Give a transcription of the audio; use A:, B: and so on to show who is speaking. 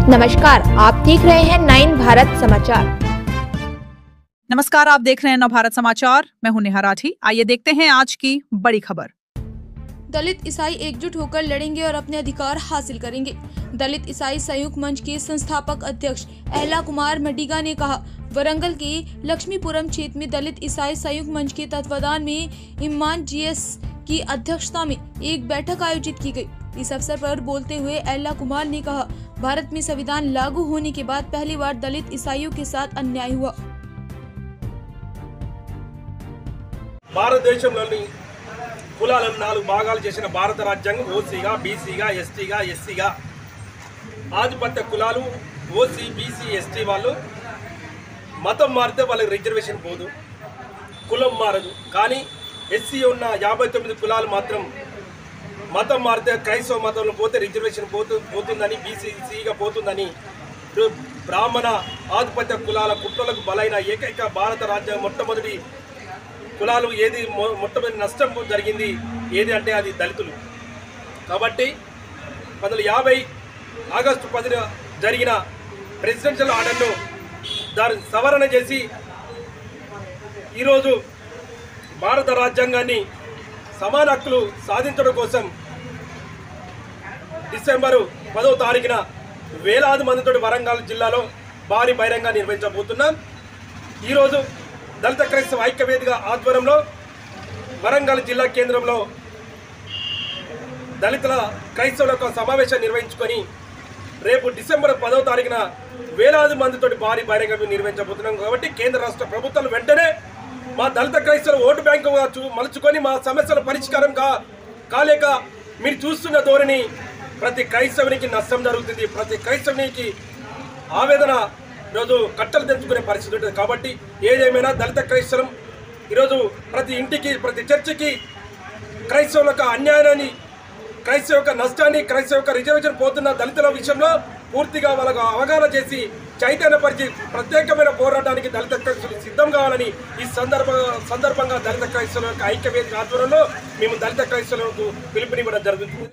A: नमस्कार, आप देख रहे हैं 9 भारत समाचार।
B: नमस्कार, आप देख रहे हैं नवभारत समाचार। मैं हूं नेहा राठी। आइए देखते हैं आज की बड़ी खबर।
C: दलित ईसाई एकजुट होकर लड़ेंगे और अपने अधिकार हासिल करेंगे। दलित ईसाई संयुक्त मंच के संस्थापक अध्यक्ष अहला कुमार मडिगा ने कहा। वरंगल के लक्ष्मीपुरम क्षेत्र में दलित ईसाई संयुक्त मंच के तत्वाधान में इम्मान जीएस की अध्यक्षता में एक बैठक आयोजित की गई। इस अवसर पर बोलते हुए अहला कुमार ने कहा, भारत में संविधान लागू होने के बाद पहली बार दलित ईसाइयों के साथ अन्याय हुआ।
D: భారతదేశంలోని కులాలను 4 భాగాలు చేసిన భారత రాజ్యాంగం ఓసీగా, బీసీగా, ఎస్టీగా, ఎస్సీగా ఆధిపత్య కులాలు ఓసీ, బీసీ, ఎస్టీ వాళ్ళు మతం మారితే వాళ్ళకి రిజర్వేషన్ పోదు, కులం మారదు. కానీ ఎస్సీ ఉన్న 59 కులాలు మాత్రం మతం మారితే క్రైస్తవ మతంలో పోతే రిజర్వేషన్ పోతుందని, బీసీగా పోతుందని బ్రాహ్మణ ఆధిపత్య కులాల కుట్రలకు బలైన ఏకైక భారత రాజ్యాంగం మొట్టమొదటి కులాలు ఏది మొట్టమొదటి నష్టం జరిగింది ఏది అంటే అది దళితులు. కాబట్టి 1950 ఆగస్టు 10న జరిగిన ప్రెసిడెన్షియల్ ఆర్డర్ను దాన్ని సవరణ చేసి ఈరోజు భారత రాజ్యాంగాన్ని సమాన హక్కులు సాధించడం కోసం డిసెంబరు 10వ తారీఖున వేలాది మందితో వరంగల్ జిల్లాలో భారీ బహిరంగ నిర్వహించబోతున్నాం. ఈరోజు దళిత క్రైస్తవ ఐక్యవేదిక ఆధ్వర్యంలో వరంగల్ జిల్లా కేంద్రంలో దళితుల క్రైస్తవుల యొక్క సమావేశం నిర్వహించుకొని రేపు డిసెంబర్ 10వ తారీఖున వేలాది మందితో భారీ బహిరంగ నిర్వహించబోతున్నాం. కాబట్టి కేంద్ర రాష్ట్ర ప్రభుత్వాలు వెంటనే మా దళిత క్రైస్తవుల ఓటు బ్యాంకుగా మలుచుకొని మా సమస్యల పరిష్కారం కాలేక మీరు చూస్తున్న ధోరణి ప్రతి క్రైస్తవునికి నష్టం జరుగుతుంది. ప్రతి క్రైస్తవునికి ఆవేదన ఈరోజు కట్టలు తెంచుకునే పరిస్థితి ఉంటుంది. కాబట్టి ఏదేమైనా దళిత క్రైస్తవం ఈరోజు ప్రతి ఇంటికి, ప్రతి చర్చికి క్రైస్తవుల యొక్క అన్యాయాన్ని, క్రైస్తవ యొక్క నష్టాన్ని, క్రైస్తవ యొక్క రిజర్వేషన్ పోతున్న దళితుల విషయంలో పూర్తిగా వాళ్ళకు అవగాహన చేసి చైతన్యపరిచి ప్రత్యేకమైన పోరాటానికి దళిత క్రైస్తవులు సిద్ధం కావాలని ఈ సందర్భంగా దళిత క్రైస్తవుల యొక్క ఐక్యవేదిక ఆధ్వర్యంలో మేము దళిత క్రైస్తవులకు పిలుపునివ్వడం జరుగుతుంది.